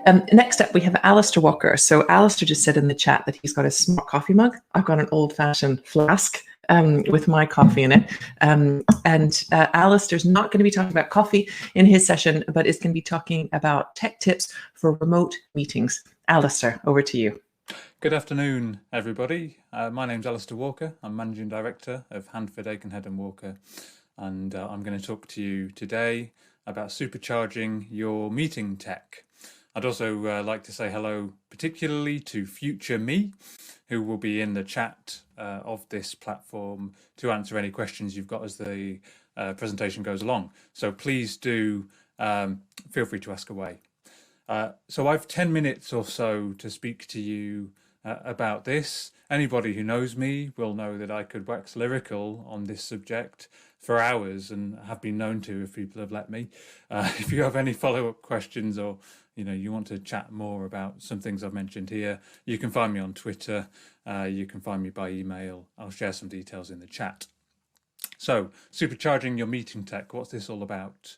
Next up, we have Alasdair Walker. So Alasdair just said in the chat that he's got a smart coffee mug. I've got an old-fashioned flask with my coffee in it. Alasdair's not going to be talking about coffee in his session, but is going to be talking about tech tips for remote meetings. Alasdair, over to you. Good afternoon, everybody. My name's Alasdair Walker. I'm Managing Director of Handford, Aitkenhead and Walker. And I'm going to talk to you today about supercharging your meeting tech. I'd also like to say hello particularly to future me, who will be in the chat of this platform to answer any questions you've got as the presentation goes along. So please do feel free to ask away. So I've 10 minutes or so to speak to you about this. Anybody who knows me will know that I could wax lyrical on this subject for hours, and have been known to if people have let me. If you have any follow-up questions, or you want to chat more about some things I've mentioned here, you can find me on Twitter, you can find me by email. I'll share some details in the chat. So, supercharging your meeting tech, what's this all about?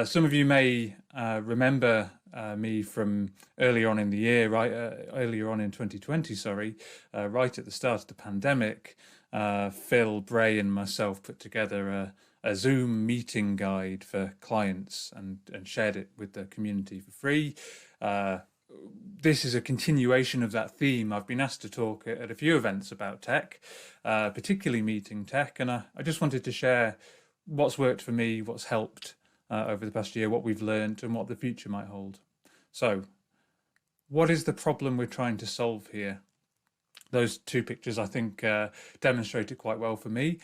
Some of you may remember me from earlier on in the year, earlier on in 2020, sorry, right at the start of the pandemic. Phil, Bray and myself put together a Zoom meeting guide for clients and shared it with the community for free. This is a continuation of that theme. I've been asked to talk at a few events about tech, particularly meeting tech, and I just wanted to share what's worked for me, what's helped over the past year, what we've learned and what the future might hold. So, what is the problem we're trying to solve here? Those two pictures, I think, demonstrate it quite well for me.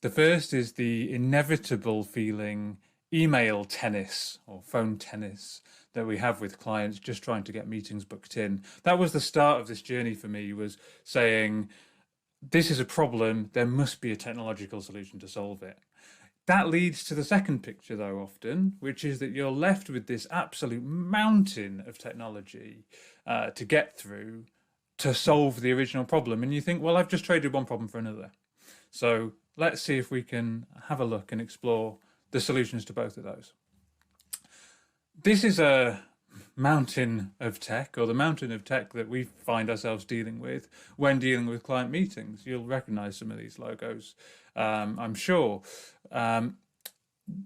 The first is the inevitable feeling email tennis or phone tennis that we have with clients just trying to get meetings booked in. That was the start of this journey for me, was saying, this is a problem, there must be a technological solution to solve it. That leads to the second picture, though, often, which is that you're left with this absolute mountain of technology to get through to solve the original problem. And you think, well, I've just traded one problem for another. So let's see if we can have a look and explore the solutions to both of those. This is a mountain of tech, or the mountain of tech that we find ourselves dealing with when dealing with client meetings. You'll recognize some of these logos, I'm sure.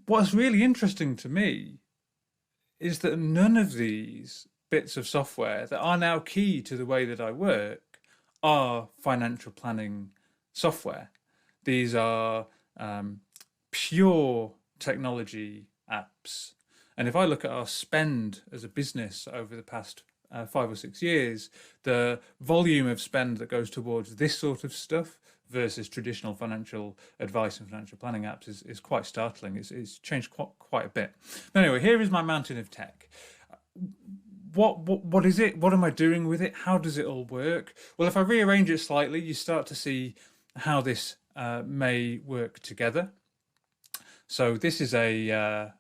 What's really interesting to me is that none of these bits of software that are now key to the way that I work are financial planning software. These are pure technology apps. And if I look at our spend as a business over the past 5 or 6 years, the volume of spend that goes towards this sort of stuff versus traditional financial advice and financial planning apps is quite startling. It's changed quite a bit. But anyway, here is my mountain of tech. What is it? What am I doing with it? How does it all work? Well, if I rearrange it slightly, you start to see how this may work together. So this is a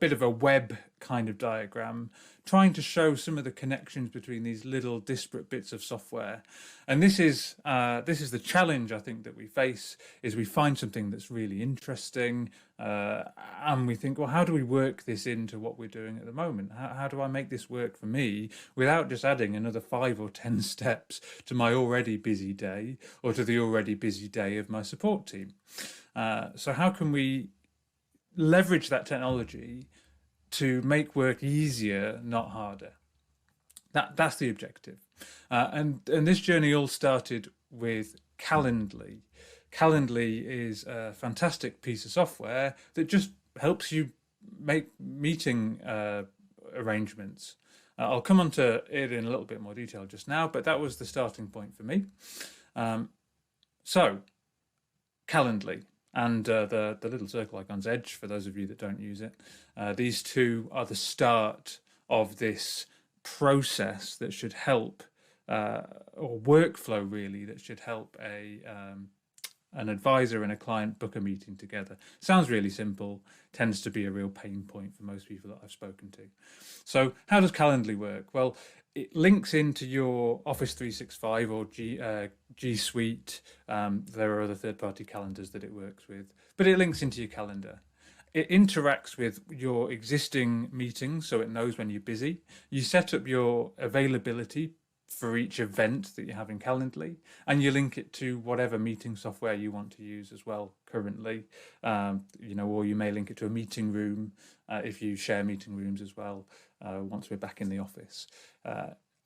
bit of a web kind of diagram, trying to show some of the connections between these little disparate bits of software. And this is the challenge I think that we face, is we find something that's really interesting and we think, well, how do we work this into what we're doing at the moment? How do I make this work for me without just adding another 5 or 10 steps to my already busy day, or to the already busy day of my support team? So how can we leverage that technology to make work easier, not harder? That's the objective. And this journey all started with Calendly. Calendly is a fantastic piece of software that just helps you make meeting arrangements. I'll come on to it in a little bit more detail just now, but that was the starting point for me. So, Calendly and the little circle icon's edge, for those of you that don't use it. These two are the start of this process that should help, or workflow really, that should help an advisor and a client book a meeting together. Sounds really simple, tends to be a real pain point for most people that I've spoken to. So how does Calendly work? Well, it links into your Office 365 or G Suite. There are other third-party calendars that it works with, but it links into your calendar. It interacts with your existing meetings, so it knows when you're busy. You set up your availability for each event that you have in Calendly, and you link it to whatever meeting software you want to use as well currently. Or you may link it to a meeting room if you share meeting rooms as well once we're back in the office.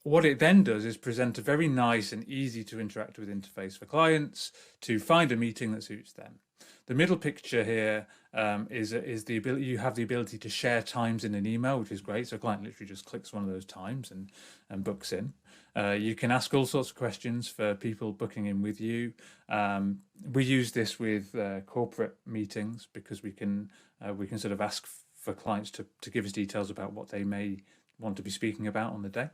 What it then does is present a very nice and easy to interact with interface for clients to find a meeting that suits them. The middle picture here is the ability, you have the ability to share times in an email, which is great. So a client literally just clicks one of those times and books in. You can ask all sorts of questions for people booking in with you. We use this with corporate meetings because we can sort of ask for clients to give us details about what they may want to be speaking about on the day.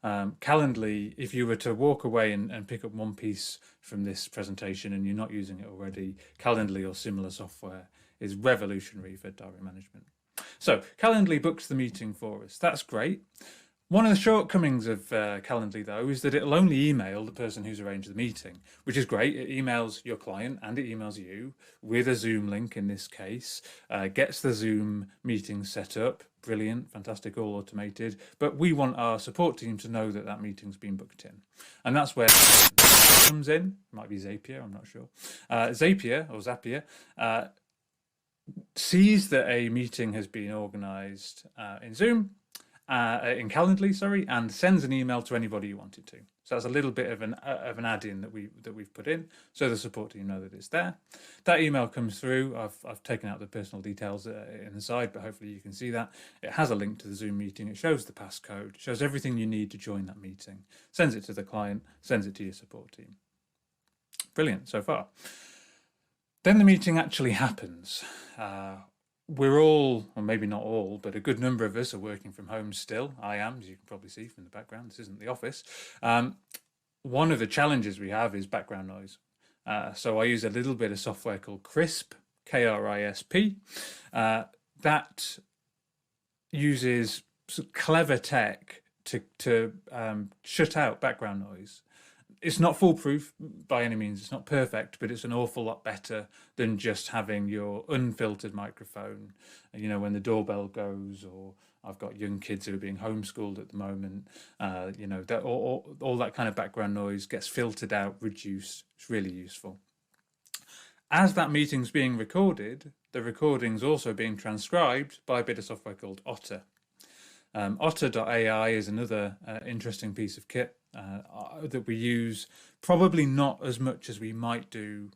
Calendly, if you were to walk away and pick up one piece from this presentation and you're not using it already, Calendly or similar software is revolutionary for diary management. So Calendly books the meeting for us. That's great. One of the shortcomings of Calendly, though, is that it'll only email the person who's arranged the meeting, which is great. It emails your client and it emails you with a Zoom link in this case, gets the Zoom meeting set up. Brilliant, fantastic, all automated. But we want our support team to know that that meeting's been booked in. And that's where comes in. It might be Zapier, I'm not sure. Zapier sees that a meeting has been organized in Zoom, in Calendly, and sends an email to anybody you want it to. So that's a little bit of an add-in that we've put in, so the support team know that it's there. That email comes through. I've taken out the personal details in the side, but hopefully you can see that it has a link to the Zoom meeting. It shows the passcode, shows everything you need to join that meeting. Sends it to the client, sends it to your support team. Brilliant so far. Then the meeting actually happens. We're all, or maybe not all, but a good number of us are working from home still. I am, as you can probably see from the background. This isn't the office. One of the challenges we have is background noise. So I use a little bit of software called Crisp, K-R-I-S-P. That uses clever tech to shut out background noise. It's not foolproof by any means. It's not perfect, but it's an awful lot better than just having your unfiltered microphone. When the doorbell goes, or I've got young kids who are being homeschooled at the moment. That all that kind of background noise gets filtered out, reduced. It's really useful. As that meeting's being recorded, the recording's also being transcribed by a bit of software called Otter. Otter.ai is another interesting piece of kit that we use, probably not as much as we might do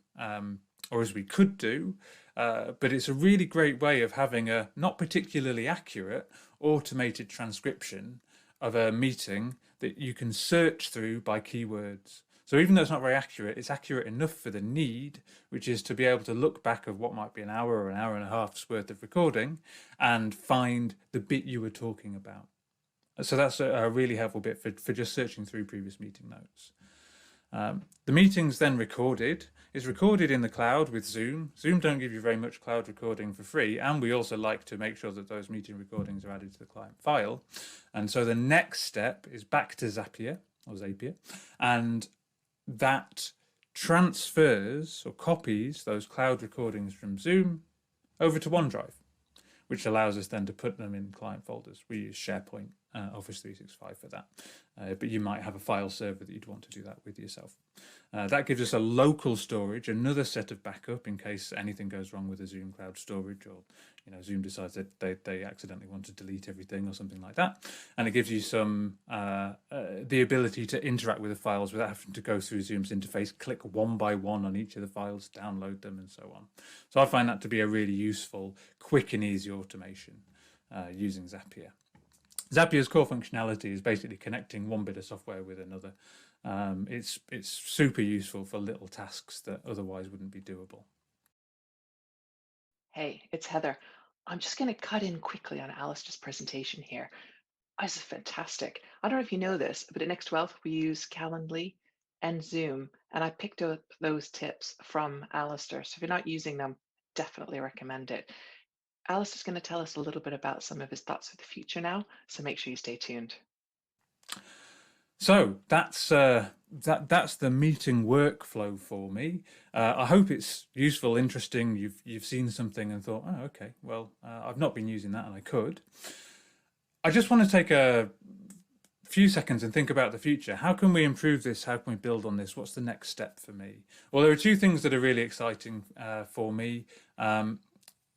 or as we could do, but it's a really great way of having a not particularly accurate automated transcription of a meeting that you can search through by keywords. So even though it's not very accurate, it's accurate enough for the need, which is to be able to look back of what might be an hour or an hour and a half's worth of recording and find the bit you were talking about. So that's a really helpful bit for just searching through previous meeting notes. The meeting's then recorded. It's recorded in the cloud with Zoom. Zoom don't give you very much cloud recording for free, and we also like to make sure that those meeting recordings are added to the client file. And so the next step is back to Zapier, and that transfers or copies those cloud recordings from Zoom over to OneDrive, which allows us then to put them in client folders. We use SharePoint, Office 365 for that, but you might have a file server that you'd want to do that with yourself. That gives us a local storage, another set of backup in case anything goes wrong with the Zoom cloud storage, or Zoom decides that they accidentally want to delete everything or something like that. And it gives you some the ability to interact with the files without having to go through Zoom's interface, click one by one on each of the files, download them, and so on. So I find that to be a really useful, quick and easy automation using Zapier. Zapier's core functionality is basically connecting one bit of software with another. It's super useful for little tasks that otherwise wouldn't be doable. Hey, it's Heather. I'm just going to cut in quickly on Alasdair's presentation here. This is fantastic. I don't know if you know this, but at NextWealth, we use Calendly and Zoom, and I picked up those tips from Alasdair. So if you're not using them, definitely recommend it. Alasdair's going to tell us a little bit about some of his thoughts for the future now, so make sure you stay tuned. So that's the meeting workflow for me. I hope it's useful, interesting. You've seen something and thought, oh, okay, well, I've not been using that, and I could. I just want to take a few seconds and think about the future. How can we improve this? How can we build on this? What's the next step for me? Well, there are two things that are really exciting for me.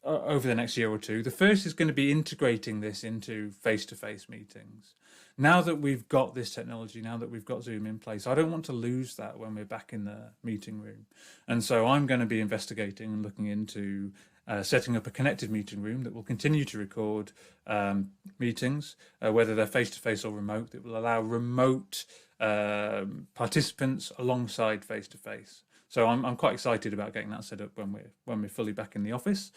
Over the next year or two. The first is going to be integrating this into face-to-face meetings. Now that we've got this technology, now that we've got Zoom in place, I don't want to lose that when we're back in the meeting room. And so I'm going to be investigating and looking into setting up a connected meeting room that will continue to record meetings, whether they're face-to-face or remote, that will allow remote participants alongside face-to-face. So I'm quite excited about getting that set up when we're fully back in the office.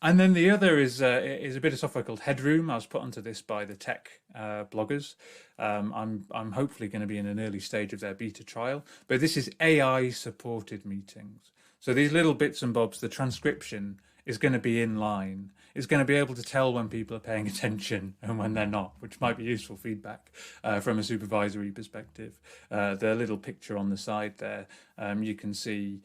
And then the other is a bit of software called Headroom. I was put onto this by the tech bloggers. I'm hopefully going to be in an early stage of their beta trial, but this is AI supported meetings. So these little bits and bobs, the transcription is going to be in line. It's going to be able to tell when people are paying attention and when they're not, which might be useful feedback from a supervisory perspective. The little picture on the side there, you can see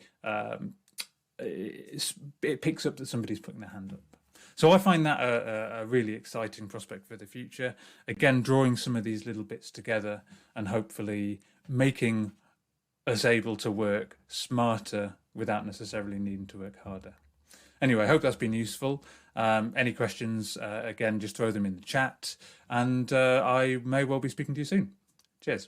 it picks up that somebody's putting their hand up. So I find that a really exciting prospect for the future. Again, drawing some of these little bits together and hopefully making us able to work smarter without necessarily needing to work harder. Anyway, I hope that's been useful. Any questions, again, just throw them in the chat, and I may well be speaking to you soon. Cheers.